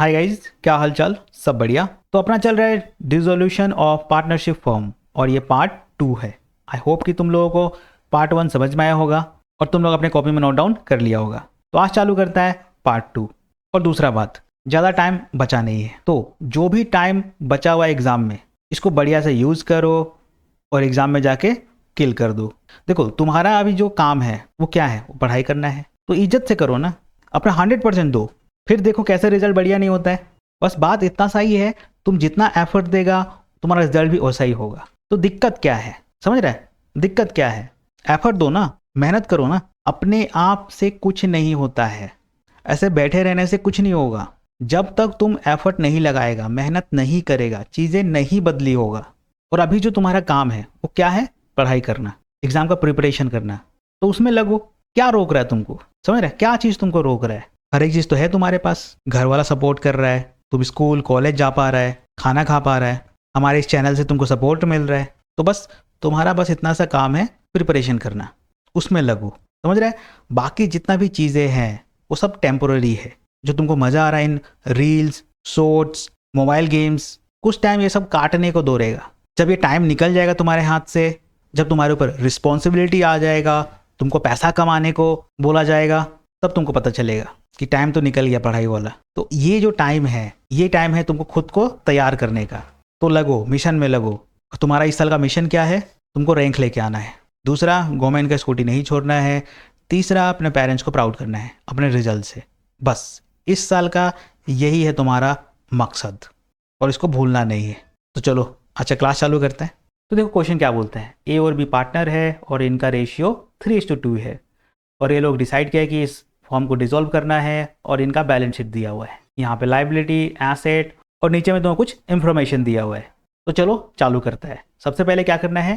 Hi guys, क्या हाल चाल? सब बढ़िया। तो अपना चल रहा है डिसोल्यूशन ऑफ पार्टनरशिप फॉर्म और ये पार्ट 2 है। आई होप कि तुम लोगों को पार्ट 1 समझ में आया होगा और तुम लोग अपने कॉपी में नोट डाउन कर लिया होगा। तो आज चालू करता है पार्ट 2। और दूसरा बात, ज़्यादा टाइम बचा नहीं है, तो जो भी टाइम बचा हुआ है एग्ज़ाम में, इसको बढ़िया से यूज़ करो और एग्ज़ाम में जाके किल कर दो। देखो, तुम्हारा अभी जो काम है वो क्या है? वो पढ़ाई करना है, तो इज्जत से करो ना, अपना 100% दो। फिर देखो कैसे रिजल्ट बढ़िया नहीं होता है। बस बात इतना सा ही है, तुम जितना एफर्ट देगा तुम्हारा रिजल्ट भी वैसा ही होगा। तो दिक्कत क्या है, समझ रहा है? दिक्कत क्या है? एफर्ट दो ना, मेहनत करो ना। अपने आप से कुछ नहीं होता है, ऐसे बैठे रहने से कुछ नहीं होगा। जब तक तुम एफर्ट नहीं लगाएगा, मेहनत नहीं करेगा, चीज़ें नहीं बदली होगा। और अभी जो तुम्हारा काम है वो क्या है? पढ़ाई करना, एग्जाम का प्रिपरेशन करना। तो उसमें लगो। क्या रोक रहा है तुमको? समझ रहे? क्या चीज़ तुमको रोक रहा है? हर एक चीज़ तो है तुम्हारे पास। घर वाला सपोर्ट कर रहा है, तुम स्कूल कॉलेज जा पा रहा है, खाना खा पा रहा है, हमारे इस चैनल से तुमको सपोर्ट मिल रहा है। तो बस तुम्हारा बस इतना सा काम है, प्रिपरेशन करना, उसमें लगो। समझ रहे? बाकी जितना भी चीज़ें हैं वो सब टेम्पोररी है। जो तुमको मज़ा आ रहा है इन रील्स, शॉर्ट्स, मोबाइल गेम्स, कुछ टाइम ये सब काटने को दो रहेगा। जब ये टाइम निकल जाएगा तुम्हारे हाथ से, जब तुम्हारे ऊपर रिस्पॉन्सिबिलिटी आ जाएगा, तुमको पैसा कमाने को बोला जाएगा, तब तुमको पता चलेगा कि टाइम तो निकल गया पढ़ाई वाला। तो ये जो टाइम है, ये टाइम है तुमको खुद को तैयार करने का। तो लगो, मिशन में लगो। तुम्हारा इस साल का मिशन क्या है? तुमको रैंक लेके आना है। दूसरा, गवर्नमेंट का स्कूटी नहीं छोड़ना है। तीसरा, अपने पेरेंट्स को प्राउड करना है अपने रिजल्ट से। बस इस साल का यही है तुम्हारा मकसद, और इसको भूलना नहीं है। तो चलो अच्छा, क्लास चालू करते हैं। तो देखो क्वेश्चन क्या बोलते हैं। ए और बी पार्टनर है और इनका रेशियो 3:2 है, और ये लोग डिसाइड किया कि इस फॉर्म को डिसॉल्व करना है, और इनका बैलेंस शीट दिया हुआ है। यहाँ पे लाइबिलिटी, एसेट, और नीचे में तुम्हें कुछ इन्फॉर्मेशन दिया हुआ है। तो चलो चालू करता है। सबसे पहले क्या करना है,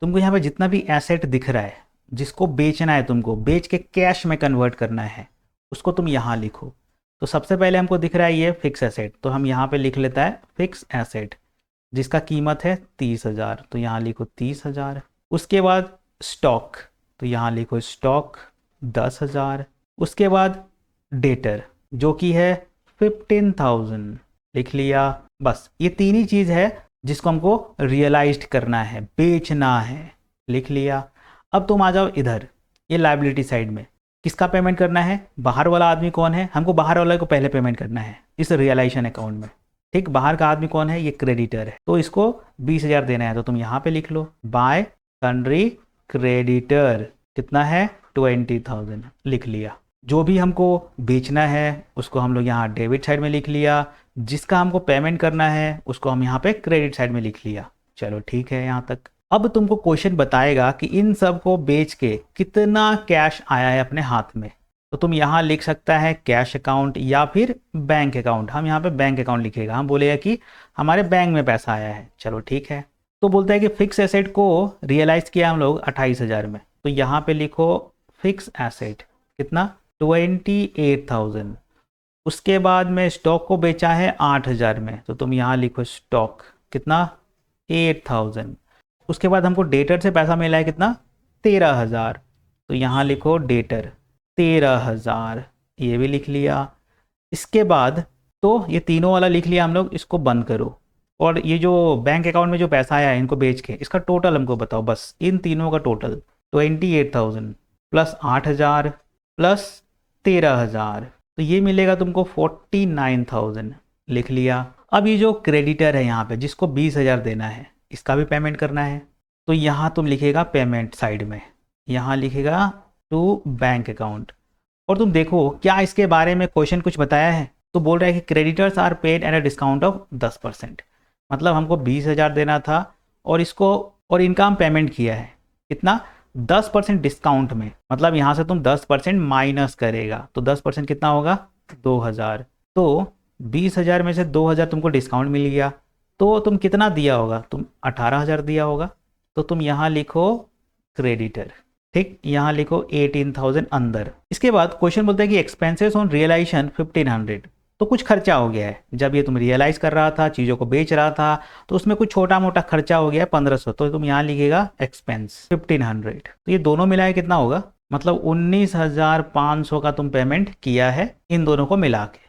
तुमको यहाँ पे जितना भी एसेट दिख रहा है, जिसको बेचना है, तुमको बेच के कैश में कन्वर्ट करना है, उसको तुम यहाँ लिखो। तो सबसे पहले हमको दिख रहा है ये फिक्स एसेट, तो हम यहाँ पे लिख लेता है फिक्स एसेट, जिसका कीमत है 30,000। तो यहाँ लिखो 30,000। उसके बाद स्टॉक, तो यहाँ लिखो स्टॉक 10,000। उसके बाद डेटर, जो कि है 15,000, लिख लिया। बस ये तीन ही चीज़ है जिसको हमको रियलाइज्ड करना है, बेचना है, लिख लिया। अब तुम आ जाओ इधर, ये लाइबिलिटी साइड में। किसका पेमेंट करना है? बाहर वाला आदमी कौन है? हमको बाहर वाले को पहले पेमेंट करना है इस रियलाइजेशन अकाउंट में। ठीक, बाहर का आदमी कौन है? ये क्रेडिटर है, तो इसको 20,000 देना है। तो तुम यहाँ पे लिख लो बाय सन्ड्री क्रेडिटर, कितना है? 20,000, लिख लिया। जो भी हमको बेचना है उसको हम लोग यहाँ डेबिट साइड में लिख लिया, जिसका हमको पेमेंट करना है उसको हम यहाँ पे क्रेडिट साइड में लिख लिया। चलो ठीक है यहाँ तक। अब तुमको क्वेश्चन बताएगा कि इन सब को बेच के कितना कैश आया है अपने हाथ में। तो तुम यहाँ लिख सकता है कैश अकाउंट या फिर बैंक अकाउंट। हम यहाँ पे बैंक अकाउंट लिखेगा, हम बोलेगा कि हमारे बैंक में पैसा आया है। चलो ठीक है। तो बोलता है कि फिक्स एसेट को रियलाइज किया हम लोग 28,000 में, तो यहाँ पे लिखो फिक्स एसेट कितना? 28,000। उसके बाद में स्टॉक को बेचा है 8,000 में, तो तुम यहाँ लिखो स्टॉक कितना? 8,000। उसके बाद हमको डेटर से पैसा मिला है कितना? 13,000, तो यहाँ लिखो डेटर 13,000, ये भी लिख लिया। इसके बाद तो ये तीनों वाला लिख लिया हम लोग, इसको बंद करो। और ये जो बैंक अकाउंट में जो पैसा आया है इनको बेच के, इसका टोटल हमको बताओ, बस इन तीनों का टोटल। 28,000 प्लस 8,000 प्लस 13,000, तो ये मिलेगा तुमको 49,000, लिख लिया। अब ये जो क्रेडिटर है यहाँ पे, जिसको 20,000 देना है, इसका भी पेमेंट करना है। तो यहाँ तुम लिखेगा पेमेंट साइड में, यहाँ लिखेगा टू बैंक अकाउंट। और तुम देखो क्या इसके बारे में क्वेश्चन कुछ बताया है? तो बोल रहा है कि creditors are paid at a discount of 10%। मतलब हमको 20,000 देना था और इसको, और इनका हम पेमेंट किया है कितना? 10% डिस्काउंट में। मतलब यहाँ से तुम 10% माइनस करेगा, तो 10% कितना होगा? 2,000। तो 20,000 में से 2,000 तुमको डिस्काउंट मिल गया, तो तुम कितना दिया होगा? तुम 18,000 दिया होगा। तो तुम यहाँ लिखो क्रेडिटर, ठीक, यहाँ लिखो 18,000 अंदर। इसके बाद क्वेश्चन बोलता है कि एक्सपेंसेस ऑन रियलाइजेशन 1,500। तो कुछ खर्चा हो गया है, जब ये तुम रियलाइज कर रहा था, चीज़ों को बेच रहा था, तो उसमें कुछ छोटा मोटा खर्चा हो गया 1,500, तो तुम यहाँ लिखेगा एक्सपेंस 1,500। तो ये दोनों मिला है कितना होगा? मतलब 19,500 का तुम पेमेंट किया है इन दोनों को मिला के।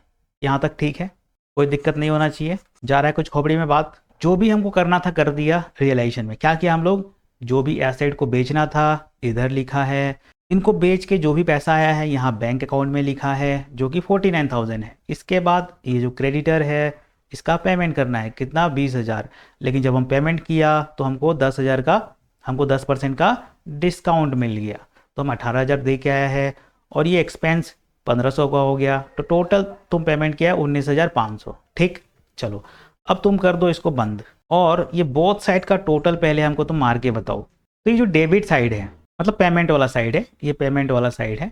यहाँ तक ठीक है? कोई दिक्कत नहीं होना चाहिए। जा रहा है कुछ खोपड़ी में बात। जो भी हमको करना था कर दिया रियलाइजेशन में। क्या किया हम लोग, जो भी एसेट को बेचना था इधर लिखा है, इनको बेच के जो भी पैसा आया है यहाँ बैंक अकाउंट में लिखा है जो कि 49,000 है। इसके बाद ये जो क्रेडिटर है इसका पेमेंट करना है, कितना 20,000। लेकिन जब हम पेमेंट किया तो हमको 10,000 का, हमको 10% का डिस्काउंट मिल गया, तो हम 18,000 दे के आया है। और ये एक्सपेंस 1500 का हो गया, तो टोटल तुम पेमेंट किया 19,500। ठीक, चलो अब तुम कर दो इसको बंद। और ये बोथ साइड का टोटल पहले हमको तुम मार के बताओ। तो ये जो डेबिट साइड है मतलब पेमेंट वाला साइड है, ये पेमेंट वाला साइड है,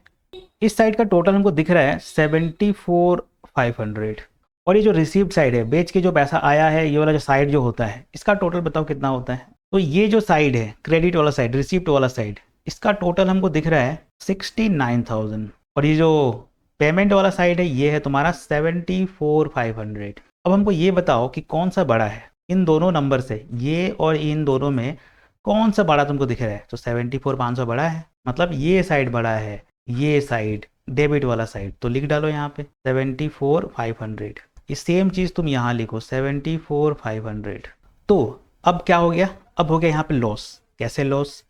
इस साइड का टोटल हमको दिख रहा है 74,500। और ये जो रिसीव्ड साइड है, बेच के जो पैसा आया है, ये वाला जो साइड जो होता है इसका टोटल बताओ कितना होता है। तो ये जो साइड है क्रेडिट वाला साइड, रिसीप्ट वाला साइड, इसका टोटल हमको दिख रहा है 69,000। और ये जो पेमेंट वाला साइड है ये है तुम्हारा 74,500। अब हमको ये बताओ कि कौन सा बड़ा है इन दोनों नंबर से, ये और इन दोनों में कौन सा बड़ा तुमको दिख रहा है। तो 74,500 बड़ा है, मतलब ये साइड बड़ा है, ये साइड डेबिट वाला साइड। तो लिख डालो यहाँ पे 74,500। ये सेम चीज़ तुम यहाँ लिखो 74,500। तो अब क्या हो गया, अब हो गया यहाँ पे लॉस। कैसे लॉस,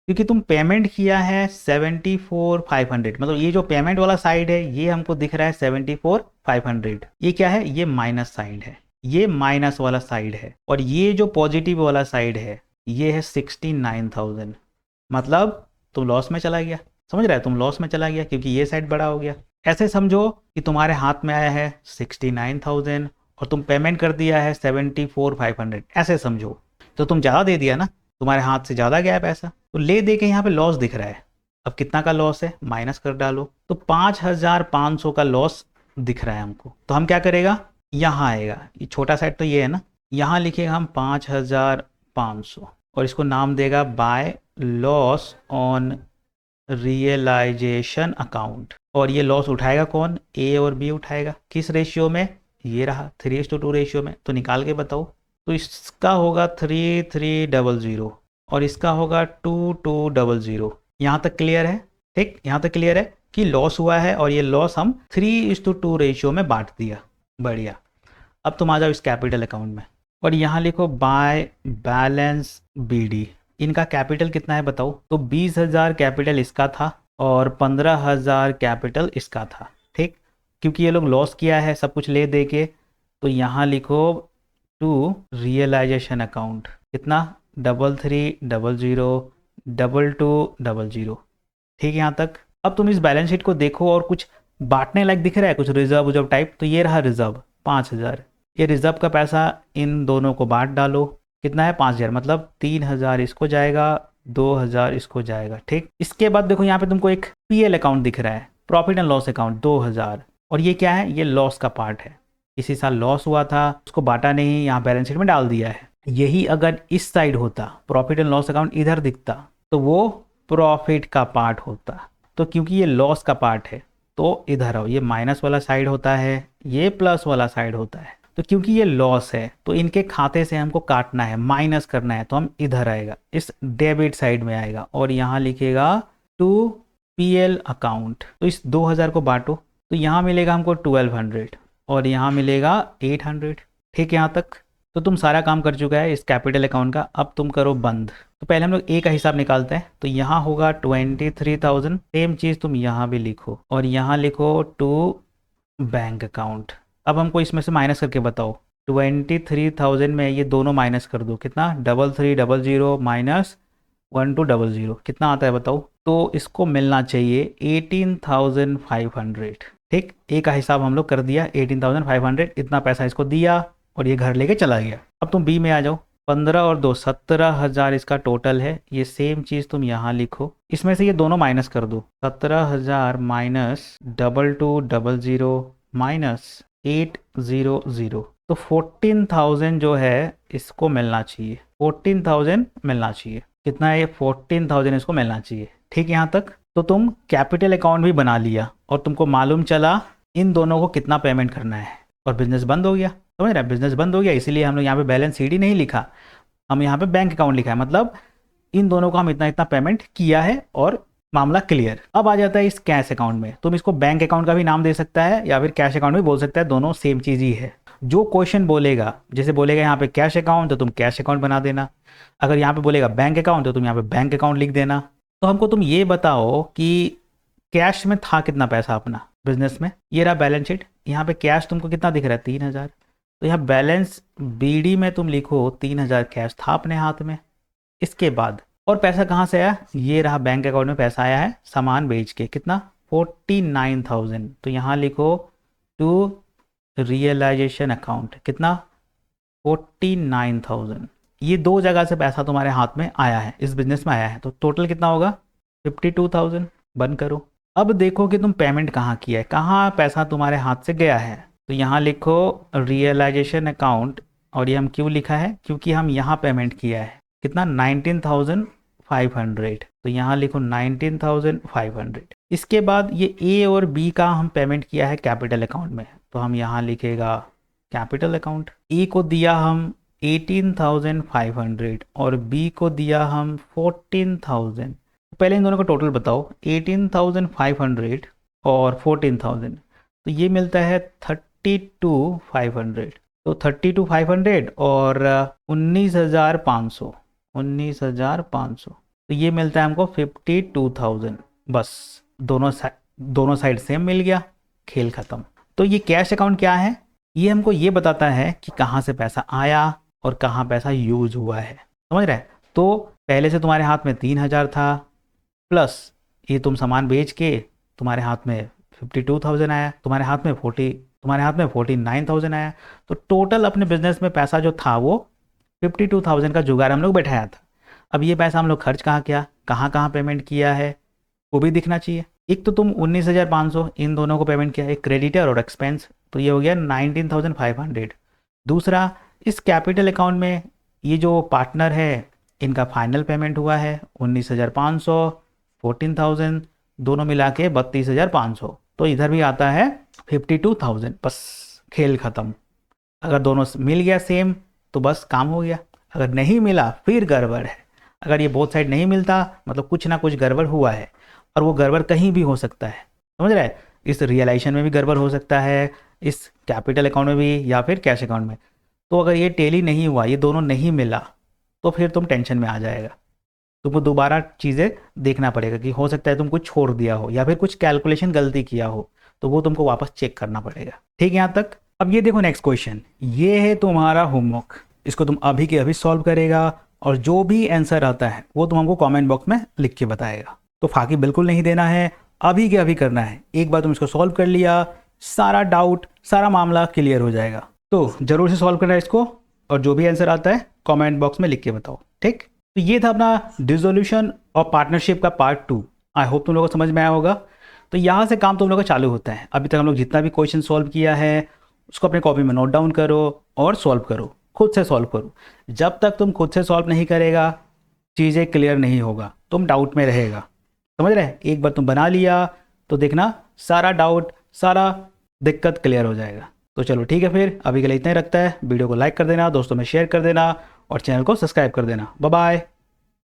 क्योंकि तुम पेमेंट किया है 74,500, मतलब ये जो पेमेंट वाला साइड है ये हमको दिख रहा है 74,500। ये क्या है, ये माइनस साइड है, ये माइनस वाला साइड है। और ये जो पॉजिटिव वाला साइड है ये है 69,000, मतलब तुम लॉस में चला गया। समझ रहा है, तुम लॉस में चला गया क्योंकि ये साइड बड़ा हो गया। ऐसे समझो कि तुम्हारे हाथ में आया है 69,000 और तुम पेमेंट कर दिया है 74,500। ऐसे समझो, तो तुम ज़्यादा दे दिया ना, तुम्हारे हाथ से ज़्यादा गया है पैसा, तो ले दे के यहाँ पे लॉस दिख रहा है। अब कितना का लॉस है माइनस कर डालो, तो 5,500 का लॉस दिख रहा है हमको। तो हम क्या करेगा, यहाँ आएगा, ये छोटा साइड तो ये है ना, यहाँ लिखेगा हम 5,500 और इसको नाम देगा by loss on realisation account. और ये लॉस उठाएगा कौन, ए और बी उठाएगा। किस रेशियो में, ये रहा 3:2 रेशियो में। तो निकाल के बताओ। तो इसका होगा 3,300 और इसका होगा 2,200। यहाँ तक क्लियर है। ठीक, यहाँ तक क्लियर है कि लॉस हुआ है और ये लॉस हम 3:2 रेशियो में बांट दिया। बढ़िया। अब तुम आ जाओ इस कैपिटल अकाउंट में और यहाँ लिखो बाय बैलेंस बीडी। इनका कैपिटल कितना है बताओ। तो 20,000 कैपिटल इसका था और 15,000 कैपिटल इसका था। ठीक, क्योंकि ये लोग लॉस किया है सब कुछ ले दे के, तो यहाँ लिखो टू रियलाइजेशन अकाउंट कितना 3,300 2,200। ठीक है यहाँ तक। अब तुम इस बैलेंस शीट को देखो और कुछ बांटने लायक दिख रहा है, कुछ रिजर्व टाइप। तो ये रहा रिजर्व 5,000। ये रिजर्व का पैसा इन दोनों को बांट डालो, कितना है 5,000, मतलब 3,000 इसको जाएगा, 2,000 इसको जाएगा। ठीक, इसके बाद देखो यहाँ पे तुमको एक पीएल अकाउंट दिख रहा है, प्रॉफिट एंड लॉस अकाउंट 2,000। और ये क्या है, ये लॉस का पार्ट है। इसी साल लॉस हुआ था, उसको बांटा नहीं, यहाँ बैलेंस शीट में डाल दिया है। यही अगर इस साइड होता, प्रॉफिट एंड लॉस अकाउंट इधर दिखता, तो वो प्रॉफिट का पार्ट होता। तो क्योंकि ये लॉस का पार्ट है तो इधर आओ, ये माइनस वाला साइड होता है, ये प्लस वाला साइड होता है। तो क्योंकि ये लॉस है तो इनके खाते से हमको काटना है, माइनस करना है, तो हम इधर आएगा, इस डेबिट साइड में आएगा और यहाँ लिखेगा टू पीएल अकाउंट। तो इस 2,000 को बांटो, तो यहाँ मिलेगा हमको 1,200 और यहाँ मिलेगा 800। ठीक है यहाँ तक। तो तुम सारा काम कर चुका है इस कैपिटल अकाउंट का। अब तुम करो बंद। तो पहले हम लोग ए का हिसाब निकालते हैं। तो यहाँ होगा 23,000। सेम चीज़ तुम यहाँ भी लिखो और यहाँ लिखो टू बैंक अकाउंट। अब हमको इसमें से माइनस करके बताओ। 23,000 में ये दोनों माइनस कर दो, कितना 3,300 माइनस 1,200 कितना आता है बताओ। तो इसको मिलना चाहिए 18,500। ठीक, ए का हिसाब हम लोग कर दिया 18,500, इतना पैसा इसको दिया और ये घर लेके चला गया। अब तुम बी में आ जाओ। 15 और 2 17,000 इसका टोटल है। ये सेम चीज़ तुम यहाँ लिखो, इसमें से ये दोनों माइनस कर दो। 17,000 माइनस 2,200 माइनस 800, तो 14,000 जो है इसको मिलना चाहिए, 14,000 मिलना चाहिए। कितना है ये 14,000 इसको मिलना चाहिए। ठीक, यहाँ तक। तो तुम कैपिटल अकाउंट भी बना लिया और तुमको मालूम चला इन दोनों को कितना पेमेंट करना है और बिजनेस बंद हो गया। समझ रहे हैं, बिजनेस बंद हो गया। इसीलिए हम लोग यहाँ पे बैलेंस शीट ही नहीं लिखा, हम यहाँ पे बैंक अकाउंट लिखा है, मतलब इन दोनों को हम इतना इतना पेमेंट किया है और मामला क्लियर। अब आ जाता है इस कैश अकाउंट में। तुम इसको बैंक अकाउंट का भी नाम दे सकता है या फिर कैश अकाउंट भी बोल सकता है, दोनों सेम चीज़ ही है। जो क्वेश्चन बोलेगा, जैसे बोलेगा यहाँ पे कैश अकाउंट तो तुम कैश अकाउंट बना देना, अगर यहाँ पे बोलेगा बैंक अकाउंट तो तुम यहाँ पे बैंक अकाउंट लिख देना। तो हमको तुम ये बताओ कि कैश में था कितना पैसा अपना बिजनेस में। ये रहा बैलेंस शीट, यहाँ पे कैश तुमको कितना दिख रहा है 3000, तो यहाँ बैलेंस बीडी में तुम लिखो 3000 कैश था अपने हाथ में। इसके बाद और पैसा कहाँ से आया, ये रहा बैंक अकाउंट में पैसा आया है सामान बेच के, कितना 49,000, तो यहाँ लिखो टू रियलाइजेशन अकाउंट, कितना 49,000। ये दो जगह से पैसा तुम्हारे हाथ में आया है, इस बिजनेस में आया है, तो टोटल कितना होगा 52,000। बंद करो। अब देखो कि तुम पेमेंट कहाँ किया है, कहाँ पैसा तुम्हारे हाथ से गया है, तो यहाँ लिखो रियलाइजेशन अकाउंट, और ये हम क्यों लिखा है, क्योंकि हम यहाँ पेमेंट किया है कितना 19,500, तो यहाँ लिखो 19,500। इसके बाद ये ए और बी का हम पेमेंट किया है कैपिटल अकाउंट में, तो हम यहाँ लिखेगा कैपिटल अकाउंट। ए को दिया हम 18,500 और बी को दिया हम 14,000। पहले इन दोनों का टोटल बताओ, 18,500 और 14,000, तो ये मिलता है 32,500, तो 32,500 और 19,500, 19,500, तो ये मिलता है हमको 52,000। बस दोनों साइड सेम मिल गया, खेल खत्म। तो ये कैश अकाउंट क्या है, ये हमको ये बताता है कि कहाँ से पैसा आया और कहाँ पैसा यूज हुआ है, समझ रहे। तो पहले से तुम्हारे हाथ में 3,000 था, प्लस ये तुम सामान बेच के तुम्हारे हाथ में 52,000 आया, तुम्हारे हाथ में 49,000 आया, तो टोटल अपने बिजनेस में पैसा जो था वो 52,000 का जुगाड़ हम लोग बैठाया था। अब ये पैसा हम लोग खर्च कहाँ किया, कहाँ कहाँ पेमेंट किया है वो भी दिखना चाहिए। एक तो तुम 19,500 इन दोनों को पेमेंट किया, एक क्रेडिटर और एक्सपेंस, तो ये हो गया 19,500। दूसरा, इस कैपिटल अकाउंट में ये जो पार्टनर है इनका फाइनल पेमेंट हुआ है 19,500, 14,000, दोनों मिला के 32,500, तो इधर भी आता है 52,000। बस खेल ख़त्म। अगर दोनों मिल गया सेम तो बस काम हो गया, अगर नहीं मिला फिर गड़बड़ है। अगर ये बोथ साइड नहीं मिलता मतलब कुछ ना कुछ गड़बड़ हुआ है, और वो गड़बड़ कहीं भी हो सकता है, समझ रहे हैं। इस रियलाइजेशन में भी गड़बड़ हो सकता है, इस कैपिटल अकाउंट में भी, या फिर कैश अकाउंट में। तो अगर ये टेली नहीं हुआ, ये दोनों नहीं मिला, तो फिर तुम टेंशन में आ जाएगा। तुमको दोबारा चीज़ें देखना पड़ेगा कि हो सकता है तुम कुछ छोड़ दिया हो या फिर कुछ कैलकुलेशन गलती किया हो, तो वो तुमको वापस चेक करना पड़ेगा। ठीक है यहाँ तक। अब ये देखो नेक्स्ट क्वेश्चन, ये है तुम्हारा होमवर्क, इसको तुम अभी के अभी सॉल्व करेगा, और जो भी आंसर आता है वो तुम हमको कमेंट बॉक्स में लिख के बताएगा। तो फाकी बिल्कुल नहीं देना है, अभी के अभी करना है। एक बार तुम इसको सॉल्व कर लिया, सारा डाउट सारा मामला क्लियर हो जाएगा। तो जरूर से सॉल्व करना है इसको, और जो भी आंसर आता है कमेंट बॉक्स में लिख के बताओ। ठीक, तो ये था अपना डिसोल्यूशन और पार्टनरशिप का पार्ट 2। आई होप तुम लोगों को समझ में आया होगा। तो यहाँ से काम तुम लोगों का चालू होता है। अभी तक हम लोग जितना भी क्वेश्चन सॉल्व किया है उसको अपने कॉपी में नोट डाउन करो और सॉल्व करो, खुद से सॉल्व करो। जब तक तुम खुद से सॉल्व नहीं करेगा चीज़ें क्लियर नहीं होगा, तुम डाउट में रहेगा, समझ रहे। एक बार तुम बना लिया तो देखना सारा डाउट सारा दिक्कत क्लियर हो जाएगा। तो चलो ठीक है, फिर अभी के लिए इतना ही रखता है। वीडियो को लाइक कर देना, दोस्तों में शेयर कर देना, और चैनल को सब्सक्राइब कर देना। Bye bye.